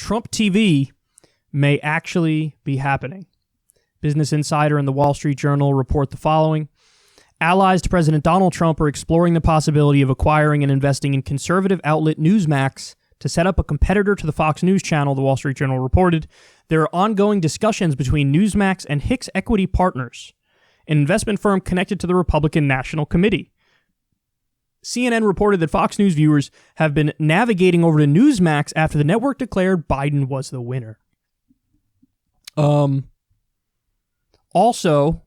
Trump TV may actually be happening. Business Insider and the Wall Street Journal report the following. Allies to President Donald Trump are exploring the possibility of acquiring and investing in conservative outlet Newsmax to set up a competitor to the Fox News channel, the Wall Street Journal reported. There are ongoing discussions between Newsmax and Hicks Equity Partners, an investment firm connected to the Republican National Committee. CNN reported that Fox News viewers have been navigating over to Newsmax after the network declared Biden was the winner. Also,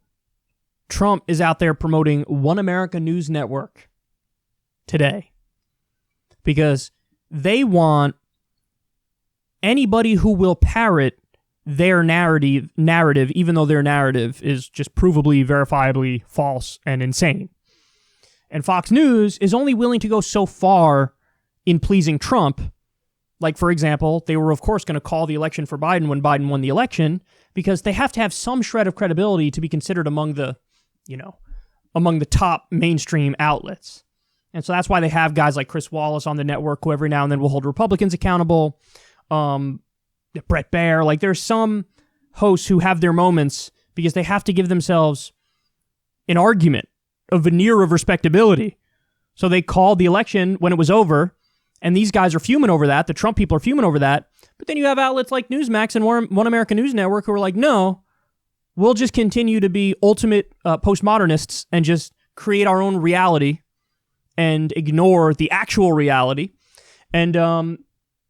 Trump is out there promoting One America News Network today because they want anybody who will parrot their narrative, even though their narrative is just provably, verifiably false and insane. And Fox News is only willing to go so far in pleasing Trump. Like, for example, they were, of course, going to call the election for Biden when Biden won the election because they have to have some shred of credibility to be considered among the top mainstream outlets. And so that's why they have guys like Chris Wallace on the network who every now and then will hold Republicans accountable. Brett Baer, like there's some hosts who have their moments because they have to give themselves an argument, a veneer of respectability. So they called the election when it was over, and these guys are fuming over that. The Trump people are fuming over that. But then you have outlets like Newsmax and One America News Network who are like, no, we'll just continue to be ultimate postmodernists and just create our own reality and ignore the actual reality. And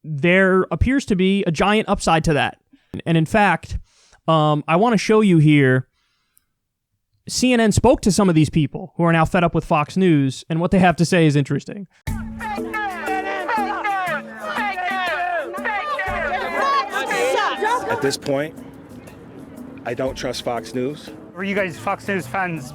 there appears to be a giant upside to that. And in fact, I want to show you here, CNN spoke to some of these people who are now fed up with Fox News, and what they have to say is interesting. At this point, I don't trust Fox News. Were you guys Fox News fans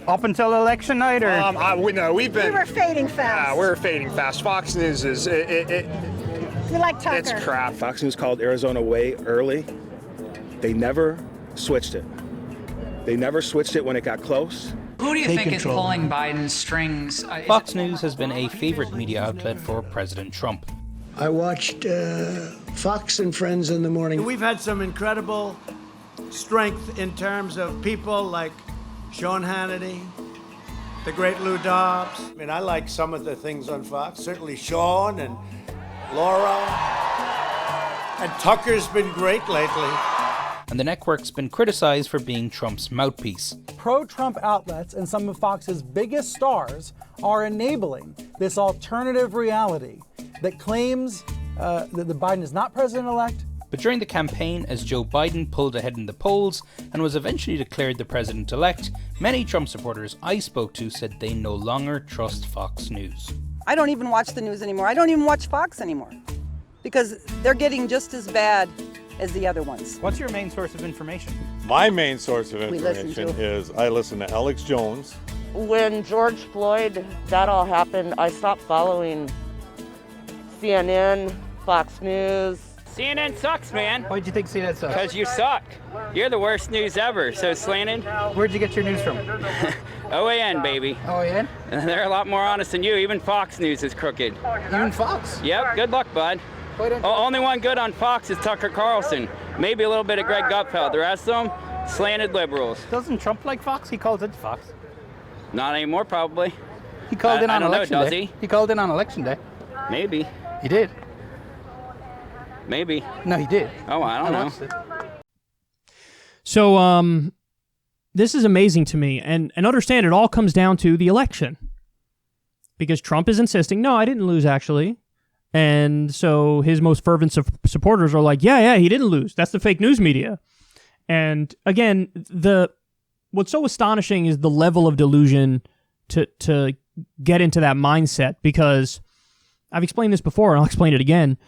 up until election night, or? We were fading fast. We're fading fast. Fox News is We like Tucker. it's crap. Fox News called Arizona way early. They never switched it. They never switched it when it got close. Who do you think is pulling Biden's strings? Fox News has been a favorite media outlet for President Trump. I watched Fox and Friends in the morning. We've had some incredible strength in terms of people like Sean Hannity, the great Lou Dobbs. I mean, I like some of the things on Fox. Certainly Sean and Laura. And Tucker's been great lately. And the network's been criticized for being Trump's mouthpiece. Pro-Trump outlets and some of Fox's biggest stars are enabling this alternative reality that claims that Biden is not president-elect. But during the campaign, as Joe Biden pulled ahead in the polls and was eventually declared the president-elect, many Trump supporters I spoke to said they no longer trust Fox News. I don't even watch the news anymore. I don't even watch Fox anymore because they're getting just as bad as the other ones. What's your main source of information? My main source of information is I listen to Alex Jones. When George Floyd, that all happened, I stopped following CNN, Fox News. CNN sucks, man. Why'd you think CNN sucks? Because you suck. You're the worst news ever, so slanted. Where'd you get your news from? OAN, baby. OAN? They're a lot more honest than you. Even Fox News is crooked. Even Fox? Yep, good luck, bud. Only one good on Fox is Tucker Carlson. Maybe a little bit of Greg Gutfeld. The rest of them, slanted liberals. Doesn't Trump like Fox? He calls it Fox. Not anymore, probably. He called in on election day. Does he? He called in on election day. Maybe. He did. Maybe. No, he did. Oh, I don't know. So, this is amazing to me. And understand it all comes down to the election. Because Trump is insisting, no, I didn't lose, actually. And so his most fervent supporters are like, yeah, he didn't lose. That's the fake news media. And again, what's so astonishing is the level of delusion to get into that mindset, because I've explained this before and I'll explain it again.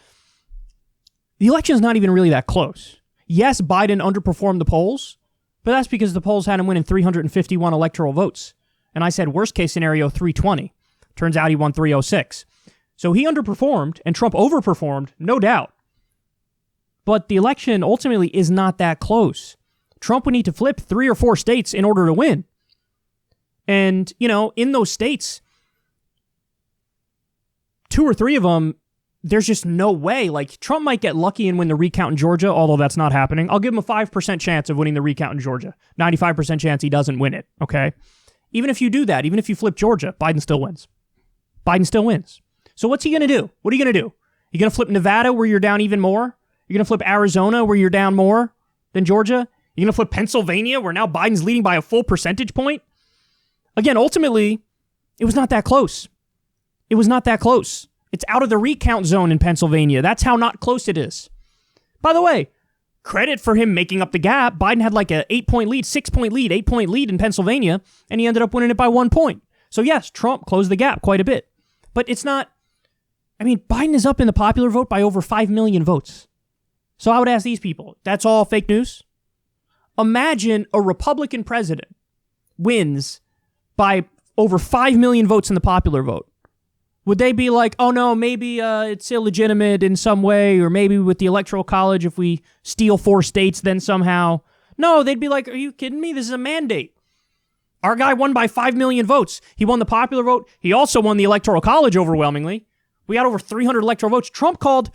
The election is not even really that close. Yes, Biden underperformed the polls, but that's because the polls had him winning 351 electoral votes. And I said worst case scenario 320. Turns out he won 306. So he underperformed and Trump overperformed, no doubt. But the election ultimately is not that close. Trump would need to flip 3 or 4 states in order to win. And, in those states, 2 or 3 of them, there's just no way. Like, Trump might get lucky and win the recount in Georgia, although that's not happening. I'll give him a 5% chance of winning the recount in Georgia. 95% chance he doesn't win it, okay? Even if you do that, even if you flip Georgia, Biden still wins. Biden still wins. So what's he going to do? What are you going to do? You going to flip Nevada where you're down even more? You're going to flip Arizona where you're down more than Georgia? You're going to flip Pennsylvania where now Biden's leading by a full percentage point? Again, ultimately, it was not that close. It was not that close. It's out of the recount zone in Pennsylvania. That's how not close it is. By the way, credit for him making up the gap. Biden had like a 8-point lead, 6-point lead, 8-point lead in Pennsylvania, and he ended up winning it by 1 point. So yes, Trump closed the gap quite a bit. But it's not, I mean, Biden is up in the popular vote by over 5 million votes. So I would ask these people, that's all fake news? Imagine a Republican president wins by over 5 million votes in the popular vote. Would they be like, oh no, maybe it's illegitimate in some way, or maybe with the Electoral College, if we steal 4 states, then somehow? No, they'd be like, are you kidding me? This is a mandate. Our guy won by 5 million votes. He won the popular vote. He also won the Electoral College overwhelmingly. We got over 300 electoral votes. Trump called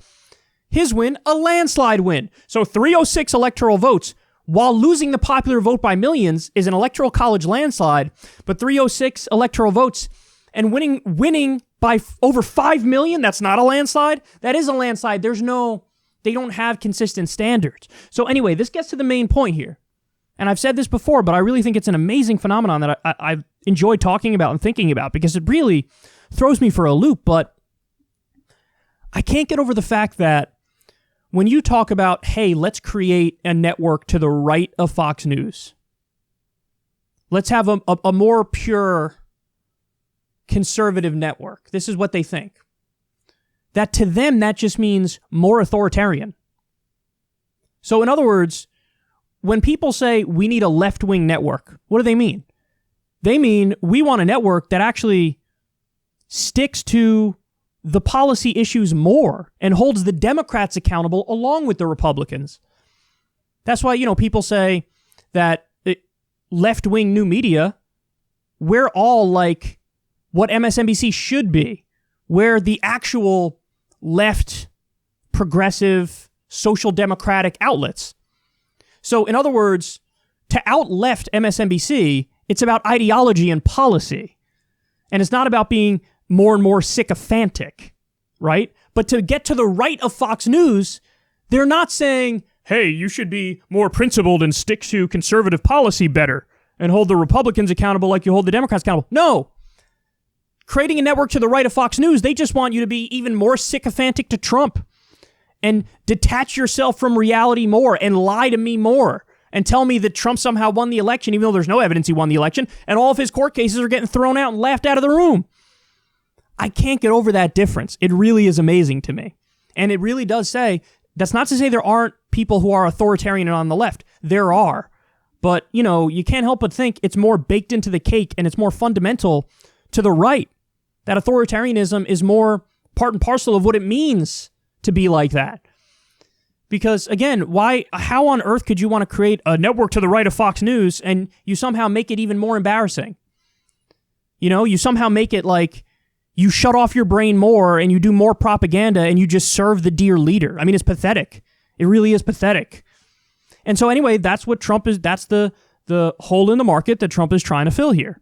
his win a landslide win. So 306 electoral votes, while losing the popular vote by millions, is an Electoral College landslide, but 306 electoral votes and winning by over 5 million, that's not a landslide. That is a landslide. They don't have consistent standards. So anyway, this gets to the main point here. And I've said this before, but I really think it's an amazing phenomenon that I've enjoyed talking about and thinking about, because it really throws me for a loop. But I can't get over the fact that when you talk about, hey, let's create a network to the right of Fox News, let's have a more pure conservative network. This is what they think. That to them, that just means more authoritarian. So in other words, when people say we need a left-wing network, what do they mean? They mean we want a network that actually sticks to the policy issues more and holds the Democrats accountable along with the Republicans. That's why, people say that left-wing new media, we're all like what MSNBC should be, where the actual left, progressive, social democratic outlets. So in other words, to out-left MSNBC, it's about ideology and policy. And it's not about being more and more sycophantic, right? But to get to the right of Fox News, they're not saying, hey, you should be more principled and stick to conservative policy better and hold the Republicans accountable like you hold the Democrats accountable. No. Creating a network to the right of Fox News, they just want you to be even more sycophantic to Trump and detach yourself from reality more and lie to me more and tell me that Trump somehow won the election, even though there's no evidence he won the election, and all of his court cases are getting thrown out and laughed out of the room. I can't get over that difference. It really is amazing to me. And it really does say, that's not to say there aren't people who are authoritarian and on the left. There are. But, you can't help but think it's more baked into the cake and it's more fundamental to the right. That authoritarianism is more part and parcel of what it means to be like that. Because, again, how on earth could you want to create a network to the right of Fox News and you somehow make it even more embarrassing? You somehow make it like you shut off your brain more and you do more propaganda and you just serve the dear leader. I mean, it's pathetic. It really is pathetic. And so anyway, that's what Trump is, that's the hole in the market that Trump is trying to fill here.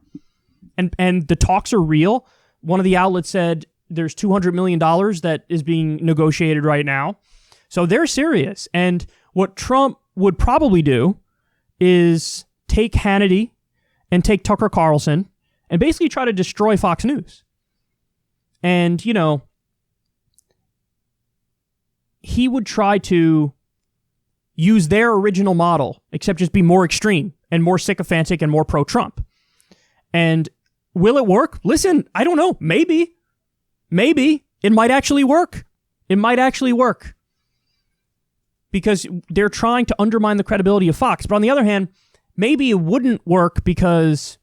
And the talks are real. One of the outlets said there's $200 million that is being negotiated right now. So they're serious. And what Trump would probably do is take Hannity and take Tucker Carlson and basically try to destroy Fox News. And, he would try to use their original model, except just be more extreme and more sycophantic and more pro-Trump. And will it work? Listen, I don't know. Maybe. It might actually work. Because they're trying to undermine the credibility of Fox. But on the other hand, maybe it wouldn't work because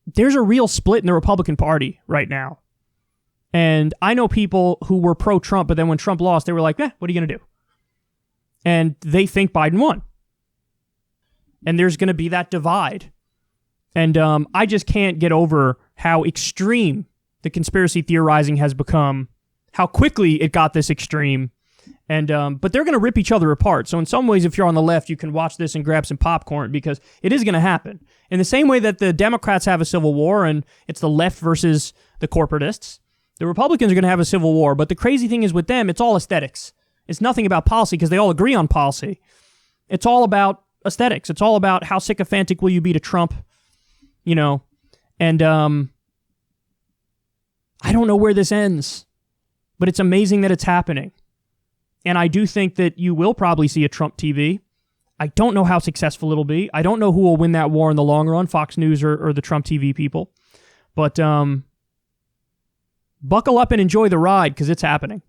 there's a real split in the Republican Party right now. And I know people who were pro-Trump, but then when Trump lost, they were like, what are you going to do? And they think Biden won. And there's going to be that divide. And I just can't get over how extreme the conspiracy theorizing has become, how quickly it got this extreme. And but they're going to rip each other apart. So in some ways, if you're on the left, you can watch this and grab some popcorn because it is going to happen. In the same way that the Democrats have a civil war and it's the left versus the corporatists, the Republicans are going to have a civil war. But the crazy thing is with them, it's all aesthetics. It's nothing about policy because they all agree on policy. It's all about aesthetics. It's all about how sycophantic will you be to Trump, you know. And I don't know where this ends, but it's amazing that it's happening. And I do think that you will probably see a Trump TV. I don't know how successful it'll be. I don't know who will win that war in the long run, Fox News or the Trump TV people. But buckle up and enjoy the ride because it's happening.